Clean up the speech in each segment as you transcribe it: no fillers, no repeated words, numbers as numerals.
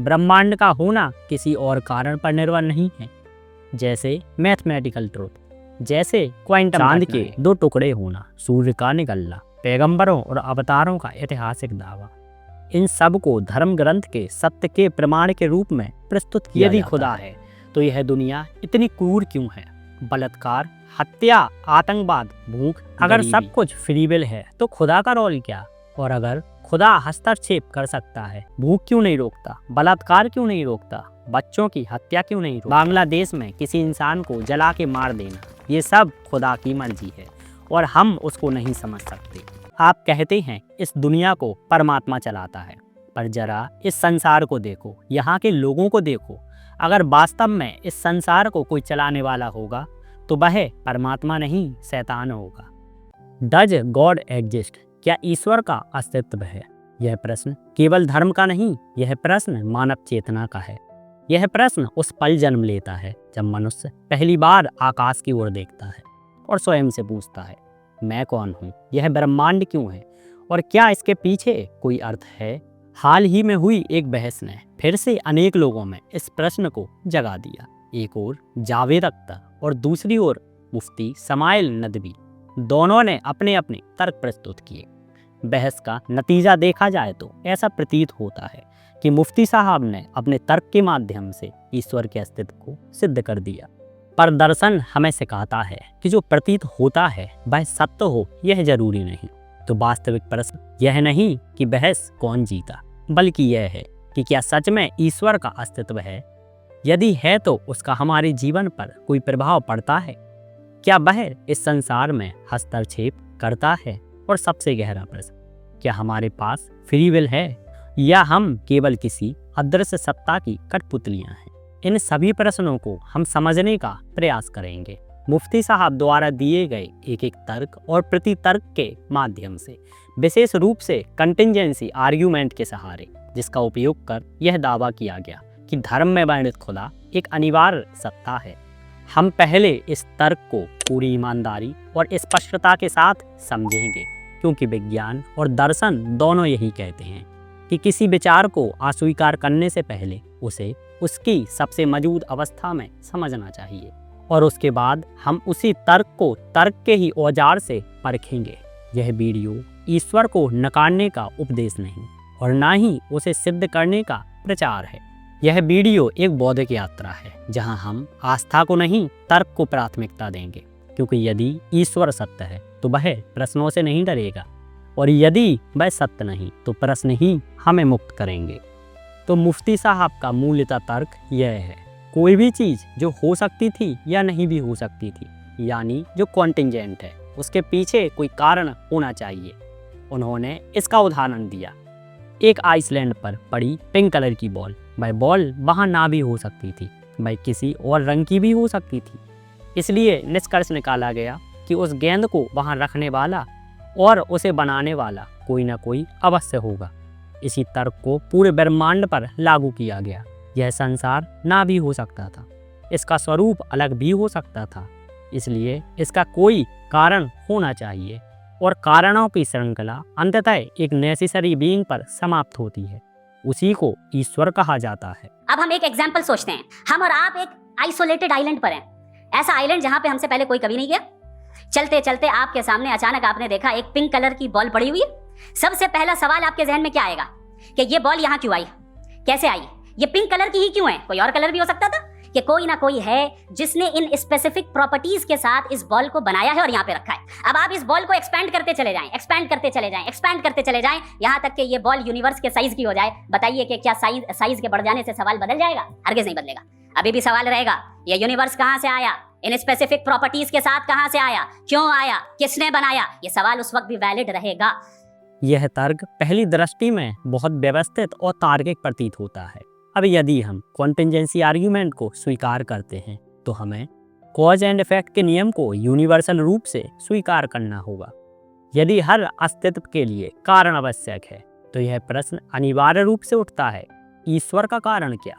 ब्रह्मांड का होना किसी और कारण पर निर्भर नहीं है, जैसे मैथमेटिकल ट्रूथ, जैसे क्वांटम चांद के दो टुकड़े होना, सूर्य का निकलना, पैगंबरों और अवतारों का ऐतिहासिक दावा। इन सब को धर्म ग्रंथ के सत्य के प्रमाण के रूप में प्रस्तुत किया जाता है। यदि खुदा है तो यह दुनिया इतनी क्रूर क्यों है? बलात्कार, हत्या, आतंकवाद, भूख, अगर सब कुछ फ्री विल है तो खुदा का रोल क्या? और अगर खुदा हस्तक्षेप कर सकता है, भूख क्यों नहीं रोकता, बलात्कार क्यों नहीं रोकता, बच्चों की हत्या क्यों नहीं रोकता, बांग्लादेश में किसी इंसान को जला के मार देना, ये सब खुदा की मर्जी है और हम उसको नहीं समझ सकते। आप कहते हैं इस दुनिया को परमात्मा चलाता है, पर जरा इस संसार को देखो, यहाँ के लोगों को देखो। अगर वास्तव में इस संसार को कोई चलाने वाला होगा तो वह परमात्मा नहीं, शैतान होगा। Does God exist? क्या ईश्वर का अस्तित्व है? यह प्रश्न केवल धर्म का नहीं, यह प्रश्न मानव चेतना का है। यह प्रश्न उस पल जन्म लेता है जब मनुष्य पहली बार आकाश की ओर देखता है और स्वयं से पूछता है, मैं कौन हूँ, यह ब्रह्मांड क्यों है और क्या इसके पीछे कोई अर्थ है? हाल ही में हुई एक बहस ने फिर से अनेक लोगों में इस प्रश्न को जगा दिया। एक ओर जावेद अख्तर और दूसरी ओर मुफ्ती समाइल नदवी, दोनों ने अपने अपने तर्क प्रस्तुत किए। बहस का नतीजा देखा जाए तो ऐसा प्रतीत होता है कि मुफ्ती साहब ने अपने तर्क के माध्यम से ईश्वर के अस्तित्व को सिद्ध कर दिया, पर दर्शन हमें सिखाता है कि जो प्रतीत होता है वह सत्य हो यह जरूरी नहीं। तो वास्तविक प्रश्न यह नहीं कि बहस कौन जीता, बल्कि यह है कि क्या सच में ईश्वर का अस्तित्व है? यदि है तो उसका हमारे जीवन पर कोई प्रभाव पड़ता है? क्या वह इस संसार में हस्तक्षेप करता है? और सबसे गहरा प्रश्न, क्या हमारे पास फ्री विल है या हम केवल किसी अदृश्य सत्ता की कठपुतलियां हैं? इन सभी प्रश्नों को हम समझने का प्रयास करेंगे मुफ्ती साहब द्वारा दिए गए एक एक तर्क और प्रतितर्क के माध्यम से, विशेष रूप से कंटिंजेंसी आर्ग्यूमेंट के सहारे, जिसका उपयोग कर यह दावा किया गया कि धर्म में वर्णित खुदा एक अनिवार्य सत्ता है। हम पहले इस तर्क को पूरी ईमानदारी और स्पष्टता के साथ समझेंगे, क्योंकि विज्ञान और दर्शन दोनों यही कहते हैं कि किसी विचार को अस्वीकार करने से पहले उसे उसकी सबसे मौजूद अवस्था में समझना चाहिए और उसके बाद हम उसी तर्क को तर्क के ही औजार से परखेंगे। यह वीडियो ईश्वर को नकारने का उपदेश नहीं और ना ही उसे सिद्ध करने का प्रचार है। यह वीडियो एक बौद्धिक यात्रा है जहां हम आस्था को नहीं, तर्क को प्राथमिकता देंगे, क्योंकि यदि ईश्वर सत्य है तो वह प्रश्नों से नहीं डरेगा और यदि वह सत्य नहीं तो प्रश्न ही हमें मुक्त करेंगे। तो मुफ्ती साहब का मूलतः तर्क यह है, कोई भी चीज़ जो हो सकती थी या नहीं भी हो सकती थी, यानी जो कॉन्टिंजेंट है, उसके पीछे कोई कारण होना चाहिए। उन्होंने इसका उदाहरण दिया, एक आइसलैंड पर पड़ी पिंक कलर की बॉल, वह बॉल वहाँ ना भी हो सकती थी, वह किसी और रंग की भी हो सकती थी। इसलिए निष्कर्ष निकाला गया कि उस गेंद को वहाँ रखने वाला और उसे बनाने वाला कोई ना कोई अवश्य होगा। इसी तर्क को पूरे ब्रह्मांड पर लागू किया गया। यह संसार ना भी हो सकता था, इसका स्वरूप अलग भी हो सकता था, इसलिए इसका कोई कारण होना चाहिए और कारणों की श्रृंखला अंततः एक नेसेसरी बीइंग पर समाप्त होती है। उसी को ईश्वर कहा जाता है। अब हम एक एग्जाम्पल सोचते हैं, हम और आप एक आइसोलेटेड आइलैंड पर हैं, ऐसा आइलैंड जहाँ पे हमसे पहले कोई कभी नहीं गया। चलते चलते आपके सामने अचानक आपने देखा एक पिंक कलर की बॉल पड़ी हुई है। सबसे पहला सवाल आपके जहन में क्या आएगा कि ये बॉल यहाँ क्यों आई, कैसे आई, ये पिंक कलर की ही क्यों है, कोई और कलर भी हो सकता था? कि कोई ना कोई है जिसने इन स्पेसिफिक प्रॉपर्टीज के साथ इस बॉल को बनाया है और यहाँ पे रखा है। अब आप इस बॉल को एक्सपैंड करते चले जाएं, एक्सपैंड करते चले जाएं, एक्सपैंड करते चले जाएं, यहाँ तक कि ये बॉल यूनिवर्स के साइज की हो जाए। बताइए कि क्या साइज के बढ़ जाने से सवाल बदल जाएगा? हरगिज़ नहीं बदलेगा। अभी भी सवाल रहेगा, ये यूनिवर्स कहाँ से आया, इन स्पेसिफिक प्रॉपर्टीज के साथ कहाँ से आया, क्यों आया, किसने बनाया? ये सवाल उस वक्त भी वैलिड रहेगा। यह तर्क पहली दृष्टि में बहुत व्यवस्थित और तार्किक प्रतीत होता है। अब यदि हम कॉन्टिंजेंसी आर्ग्यूमेंट को स्वीकार करते हैं तो हमें कॉज एंड इफेक्ट के नियम को यूनिवर्सल रूप से स्वीकार करना होगा। यदि हर अस्तित्व के लिए कारण आवश्यक है तो यह प्रश्न अनिवार्य रूप से उठता है, ईश्वर का कारण क्या?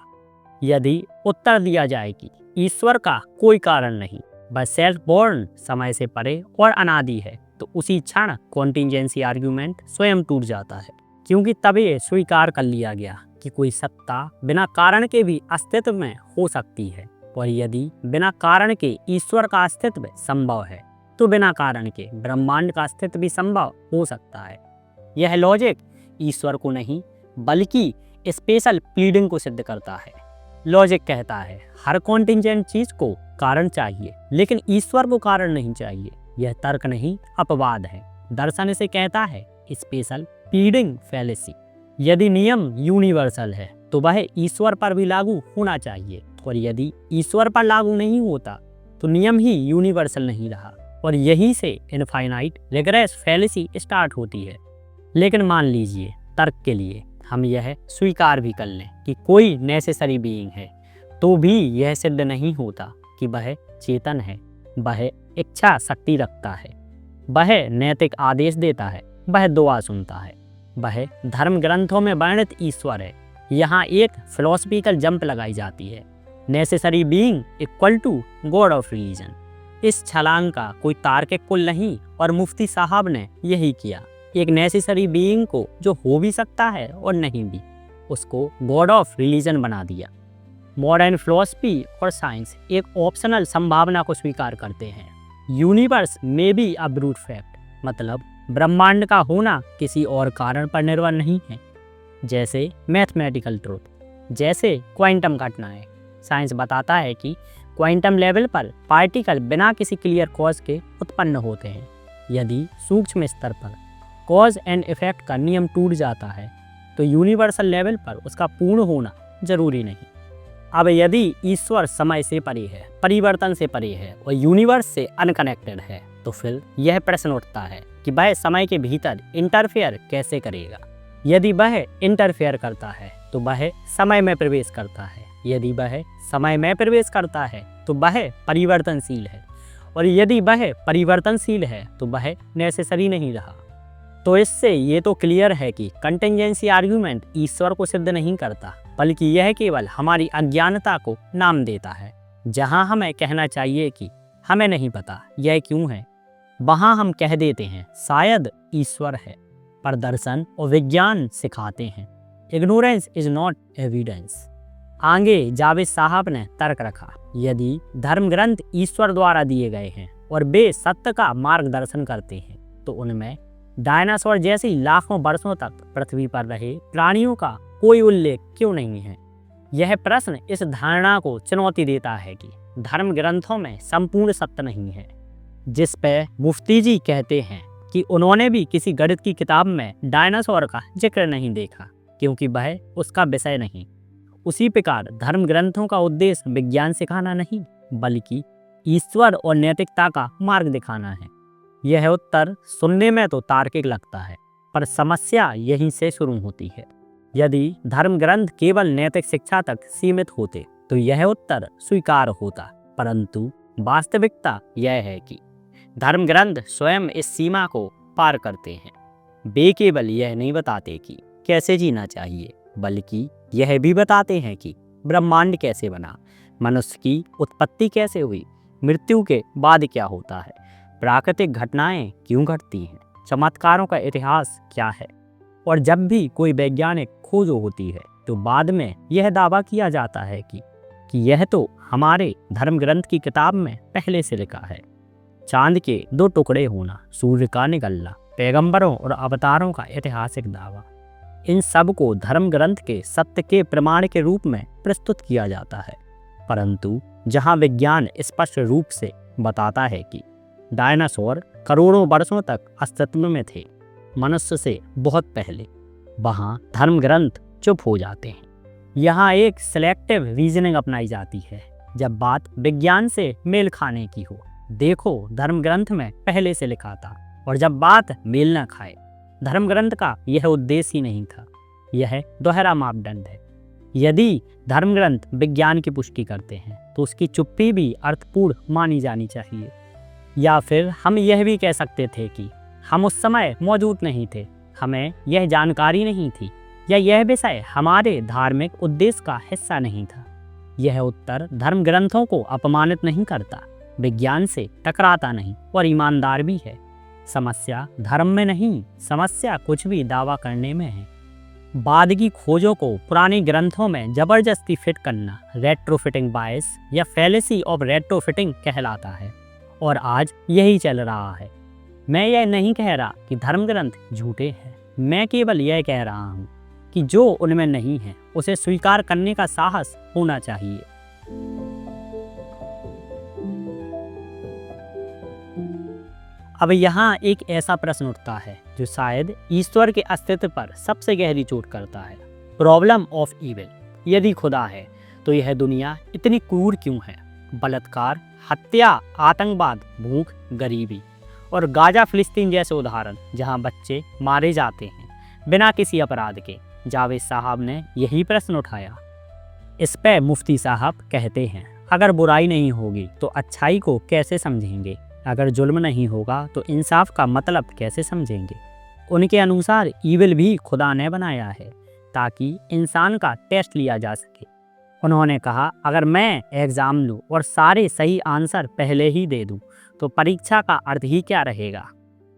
यदि उत्तर दिया जाए कि ईश्वर का कोई कारण नहीं, वह सेल्फ बॉर्न, समय से परे और अनादि है, तो उसी क्षण कॉन्टिंजेंसी आर्ग्यूमेंट स्वयं टूट जाता है, क्योंकि तब ये स्वीकार कर लिया गया कि कोई सत्ता बिना कारण के भी अस्तित्व में हो सकती है, और यदि बिना कारण के ईश्वर का अस्तित्व संभव है तो बिना कारण के ब्रह्मांड का अस्तित्व भी संभव हो सकता है। यह लॉजिक ईश्वर को नहीं बल्कि स्पेशल प्लीडिंग को सिद्ध करता है। लॉजिक कहता है हर कॉन्टिंजेंट चीज को कारण चाहिए, लेकिन ईश्वर को कारण नहीं चाहिए। यह तर्क नहीं अपवाद है। दर्शन इसे कहता है स्पेशल प्लीडिंग फैलेसी। यदि नियम यूनिवर्सल है तो वह ईश्वर पर भी लागू होना चाहिए, और यदि ईश्वर पर लागू नहीं होता तो नियम ही यूनिवर्सल नहीं रहा, और यहीं से इनफाइनाइट रिग्रेस फैलेसी स्टार्ट होती है। लेकिन मान लीजिए तर्क के लिए हम यह स्वीकार भी कर लें कि कोई नेसेसरी बीइंग है, तो भी यह सिद्ध नहीं होता कि वह चेतन है, वह इच्छा शक्ति रखता है, वह नैतिक आदेश देता है, वह दुआ सुनता है, वह धर्म ग्रंथों में वर्णित ईश्वर है। यहाँ एक फिलोसफिकल जंप लगाई जाती है, necessary being equal to god of religion. इस छलांग का कोई तार्किक पुल नहीं, और मुफ्ती साहब ने यही किया। एक नेसेसरी बीइंग को जो हो भी सकता है और नहीं भी, उसको गॉड ऑफ रिलीजन बना दिया। मॉडर्न फिलोसफी और साइंस एक ऑप्शनल संभावना को स्वीकार करते हैं। यूनिवर्स में बी अ ब्रूट फैक्ट, मतलब ब्रह्मांड का होना किसी और कारण पर निर्भर नहीं है, जैसे मैथमेटिकल ट्रूथ, जैसे क्वांटम घटनाएं। साइंस बताता है कि क्वांटम लेवल पर पार्टिकल बिना किसी क्लियर कॉज के उत्पन्न होते हैं। यदि सूक्ष्म स्तर पर कॉज एंड इफेक्ट का नियम टूट जाता है तो यूनिवर्सल लेवल पर उसका पूर्ण होना जरूरी नहीं। अब यदि ईश्वर समय से परे है, परिवर्तन से परे है और यूनिवर्स से अनकनेक्टेड है, तो फिर यह प्रश्न उठता है कि वह समय के भीतर इंटरफेयर कैसे करेगा। यदि वह इंटरफेयर करता है तो वह समय में प्रवेश करता है, यदि वह समय में प्रवेश करता है तो वह परिवर्तनशील है, और यदि वह परिवर्तनशील है तो वह नेसेसरी नहीं रहा। तो इससे ये तो क्लियर है कि कंटिंजेंसी आर्गुमेंट ईश्वर को सिद्ध नहीं करता, बल्कि यह केवल हमारी अज्ञानता को नाम देता है। जहाँ हमें कहना चाहिए कि हमें नहीं पता यह क्यों है, वहाँ हम कह देते हैं शायद ईश्वर है। पर दर्शन और विज्ञान सिखाते हैं इग्नोरेंस इज नॉट एविडेंस। आगे जावेद साहब ने तर्क रखा, यदि धर्म ग्रंथ ईश्वर द्वारा दिए गए हैं और वे सत्य का मार्गदर्शन करते हैं, तो उनमें डायनासोर जैसी लाखों वर्षों तक पृथ्वी पर रहे प्राणियों का कोई उल्लेख क्यों नहीं है। यह प्रश्न इस धारणा को चुनौती देता है कि धर्म ग्रंथों में संपूर्ण सत्य नहीं है, जिस पे मुफ्ती जी कहते हैं कि उन्होंने भी किसी गणित की किताब में डायनासोर का जिक्र नहीं देखा, क्योंकि वह उसका विषय नहीं। उसी प्रकार धर्म ग्रंथों का उद्देश्य विज्ञान सिखाना नहीं, बल्कि ईश्वर और नैतिकता का मार्ग दिखाना है। यह उत्तर सुनने में तो तार्किक लगता है, पर समस्या यहीं से शुरू होती है। यदि धर्म ग्रंथ केवल नैतिक शिक्षा तक सीमित होते तो यह उत्तर स्वीकार होता, परंतु वास्तविकता यह है कि धर्म ग्रंथ स्वयं इस सीमा को पार करते हैं। वे केवल यह नहीं बताते कि कैसे जीना चाहिए, बल्कि यह भी बताते हैं कि ब्रह्मांड कैसे बना, मनुष्य की उत्पत्ति कैसे हुई, मृत्यु के बाद क्या होता है, प्राकृतिक घटनाएं क्यों घटती हैं, चमत्कारों का इतिहास क्या है। और जब भी कोई वैज्ञानिक खोज होती है तो बाद में यह दावा किया जाता है कि यह तो हमारे धर्म ग्रंथ की किताब में पहले से लिखा है। चांद के 2 टुकड़े होना, सूर्य का निकलना, पैगंबरों और अवतारों का ऐतिहासिक दावा, इन सब को धर्म ग्रंथ के सत्य के प्रमाण के रूप में प्रस्तुत किया जाता है। परंतु जहां विज्ञान स्पष्ट रूप से बताता है कि डायनासोर करोड़ों वर्षों तक अस्तित्व में थे, मनुष्य से बहुत पहले, वहां धर्म ग्रंथ चुप हो जाते हैं। यहाँ एक सिलेक्टिव रीजनिंग अपनाई जाती है जब बात विज्ञान से मेल खाने की हो। देखो, धर्म ग्रंथ में पहले से लिखा था, और जब बात मेल न खाए, धर्म ग्रंथ का यह उद्देश्य ही नहीं था। यह दोहरा मापदंड है। यदि धर्म ग्रंथ विज्ञान की पुष्टि करते हैं तो उसकी चुप्पी भी अर्थपूर्ण मानी जानी चाहिए। या फिर हम यह भी कह सकते थे कि हम उस समय मौजूद नहीं थे, हमें यह जानकारी नहीं थी, या यह विषय हमारे धार्मिक उद्देश्य का हिस्सा नहीं था। यह उत्तर धर्म ग्रंथों को अपमानित नहीं करता, विज्ञान से टकराता नहीं और ईमानदार भी है। समस्या धर्म में नहीं, समस्या कुछ भी दावा करने में है। बाद की खोजों को पुराने ग्रंथों में जबरदस्ती फिट करना रेट्रोफिटिंग बायस या फैलेसी ऑफ रेट्रोफिटिंग कहलाता है और आज यही चल रहा है। मैं यह नहीं कह रहा कि धर्म ग्रंथ झूठे हैं, मैं केवल यह कह रहा हूँ कि जो उनमें नहीं है उसे स्वीकार करने का साहस होना चाहिए। अब यहाँ एक ऐसा प्रश्न उठता है जो शायद ईश्वर के अस्तित्व पर सबसे गहरी चोट करता है, प्रॉब्लम ऑफ ईविल। यदि खुदा है तो यह दुनिया इतनी क्रूर क्यों है? बलात्कार, हत्या, आतंकवाद, भूख, गरीबी और गाजा फिलिस्तीन जैसे उदाहरण जहाँ बच्चे मारे जाते हैं बिना किसी अपराध के। जावेद साहब ने यही प्रश्न उठाया। इस पे मुफ्ती साहब कहते हैं, अगर बुराई नहीं होगी तो अच्छाई को कैसे समझेंगे? अगर जुल्म नहीं होगा तो इंसाफ का मतलब कैसे समझेंगे? उनके अनुसार ईविल भी खुदा ने बनाया है ताकि इंसान का टेस्ट लिया जा सके। उन्होंने कहा, अगर मैं एग्ज़ाम लूँ और सारे सही आंसर पहले ही दे दूँ तो परीक्षा का अर्थ ही क्या रहेगा?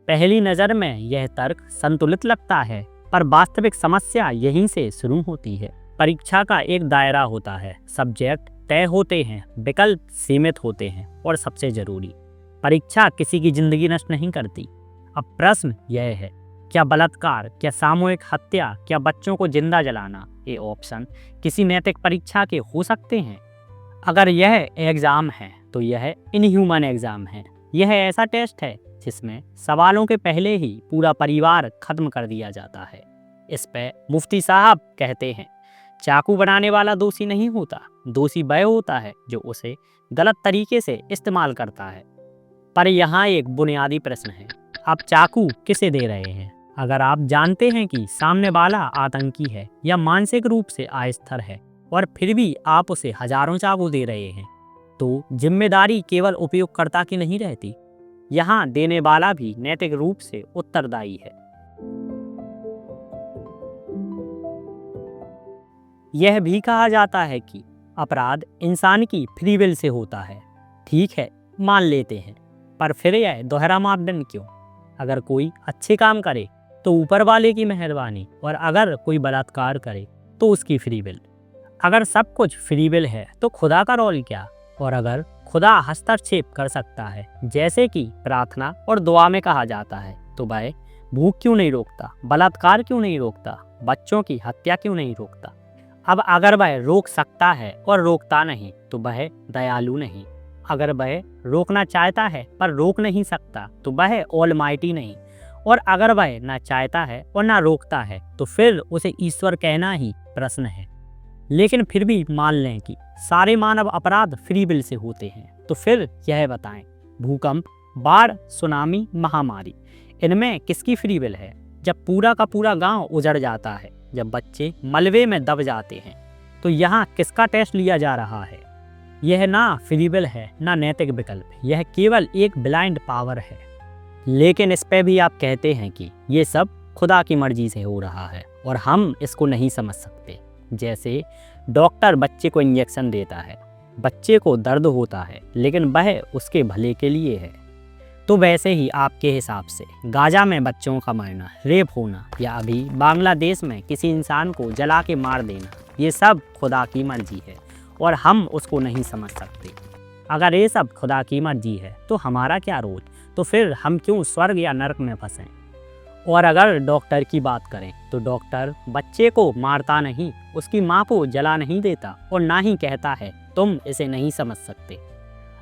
पहली नज़र में यह तर्क संतुलित लगता है, पर वास्तविक समस्या यहीं से शुरू होती है। परीक्षा का एक दायरा होता है, सब्जेक्ट तय होते हैं, विकल्प सीमित होते हैं और सबसे ज़रूरी, परीक्षा किसी की ज़िंदगी नष्ट नहीं करती। अब प्रश्न यह है, क्या बलात्कार, क्या सामूहिक हत्या, क्या बच्चों को जिंदा जलाना, ये ऑप्शन किसी नैतिक परीक्षा के हो सकते हैं? अगर यह एग्ज़ाम है तो यह इनह्यूमन एग्ज़ाम है। यह ऐसा टेस्ट है जिसमें सवालों के पहले ही पूरा परिवार खत्म कर दिया जाता है। इस पे मुफ्ती साहब कहते हैं, चाकू बनाने वाला दोषी नहीं होता, दोषी वह होता है जो उसे गलत तरीके से इस्तेमाल करता है। पर यहाँ एक बुनियादी प्रश्न है, आप चाकू किसे दे रहे हैं? अगर आप जानते हैं कि सामने वाला आतंकी है या मानसिक रूप से अस्थिर है और फिर भी आप उसे हजारों चाकू दे रहे हैं, तो जिम्मेदारी केवल उपयोगकर्ता की नहीं रहती, यहाँ देने वाला भी नैतिक रूप से उत्तरदायी है। यह भी कहा जाता है कि अपराध इंसान की फ्री विल से होता है। ठीक है, मान लेते हैं, पर फिर यह दोहरा मापदंड क्यों? अगर कोई अच्छे काम करे तो ऊपर वाले की मेहरबानी, और अगर कोई बलात्कार करे तो उसकी फ्री विल। अगर सब कुछ फ्री विल है तो खुदा का रोल क्या? और अगर खुदा हस्तक्षेप कर सकता है जैसे कि प्रार्थना और दुआ में कहा जाता है, तो वह भूख क्यों नहीं रोकता, बलात्कार क्यों नहीं रोकता, बच्चों की हत्या क्यों नहीं रोकता? अब अगर वह रोक सकता है और रोकता नहीं तो वह दयालु नहीं। अगर वह रोकना चाहता है पर रोक नहीं सकता तो वह ऑलमाइटी नहीं। और अगर वह ना चाहता है और ना रोकता है तो फिर उसे ईश्वर कहना ही प्रश्न है। लेकिन फिर भी मान लें कि सारे मानव अपराध फ्री विल से होते हैं, तो फिर यह बताएं, भूकंप, बाढ़, सुनामी, महामारी, इनमें किसकी फ्री विल है? जब पूरा का पूरा गांव उजड़ जाता है, जब बच्चे मलबे में दब जाते हैं, तो यहाँ किसका टेस्ट लिया जा रहा है? यह ना फ्री विल है ना नैतिक विकल्प, यह केवल एक ब्लाइंड पावर है। लेकिन इस पे भी आप कहते हैं कि ये सब खुदा की मर्जी से हो रहा है और हम इसको नहीं समझ सकते। जैसे डॉक्टर बच्चे को इंजेक्शन देता है, बच्चे को दर्द होता है, लेकिन वह उसके भले के लिए है। तो वैसे ही आपके हिसाब से गाजा में बच्चों का मरना, रेप होना या अभी बांग्लादेश में किसी इंसान को जला के मार देना, ये सब खुदा की मर्जी है और हम उसको नहीं समझ सकते। अगर ये सब खुदा की मर्जी है तो हमारा क्या रोल? तो फिर हम क्यों स्वर्ग या नरक में फंसें? और अगर डॉक्टर की बात करें तो डॉक्टर बच्चे को मारता नहीं, उसकी माँ को जला नहीं देता और ना ही कहता है तुम इसे नहीं समझ सकते।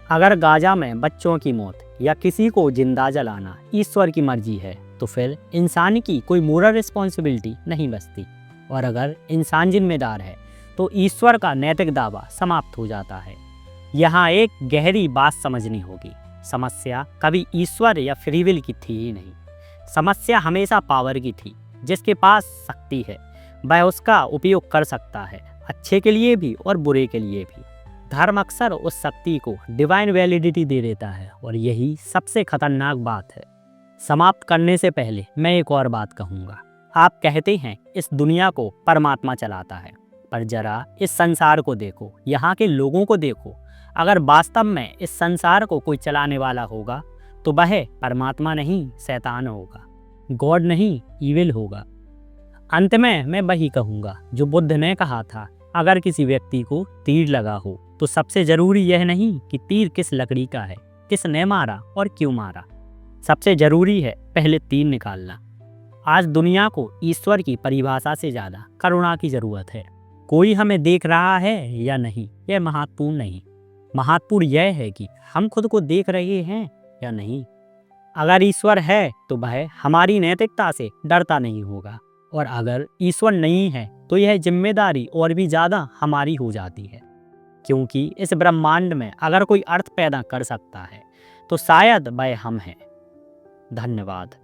अगर गाजा में बच्चों की मौत या किसी को जिंदा जलाना ईश्वर की मर्जी है तो फिर इंसान की कोई मोरल रिस्पॉन्सिबिलिटी नहीं बचती। और अगर इंसान जिम्मेदार है तो ईश्वर का नैतिक दावा समाप्त हो जाता है। यहाँ एक गहरी बात समझनी होगी, समस्या कभी ईश्वर या फ्री विल की थी ही नहीं। समस्या हमेशा पावर की थी। जिसके पास शक्ति है वह उसका उपयोग कर सकता है, अच्छे के लिए भी और बुरे के लिए भी। धर्म अक्सर उस शक्ति को डिवाइन वैलिडिटी दे देता है और यही सबसे खतरनाक बात है। समाप्त करने से पहले मैं एक और बात कहूँगा। आप कहते हैं इस दुनिया को परमात्मा चलाता है, पर जरा इस संसार को देखो, यहाँ के लोगों को देखो। अगर वास्तव में इस संसार को कोई चलाने वाला होगा तो वह परमात्मा नहीं, शैतान होगा, गॉड नहीं, ईविल होगा। अंत में मैं वही कहूँगा जो बुद्ध ने कहा था, अगर किसी व्यक्ति को तीर लगा हो तो सबसे जरूरी यह नहीं कि तीर किस लकड़ी का है, किसने मारा और क्यों मारा। सबसे जरूरी है पहले तीर निकालना। आज दुनिया को ईश्वर की परिभाषा से ज़्यादा करुणा की ज़रूरत है। कोई हमें देख रहा है या नहीं, यह महत्वपूर्ण नहीं। महत्वपूर्ण यह है कि हम खुद को देख रहे हैं या नहीं। अगर ईश्वर है तो वह हमारी नैतिकता से डरता नहीं होगा, और अगर ईश्वर नहीं है तो यह जिम्मेदारी और भी ज़्यादा हमारी हो जाती है। क्योंकि इस ब्रह्मांड में अगर कोई अर्थ पैदा कर सकता है तो शायद वह हम हैं। धन्यवाद।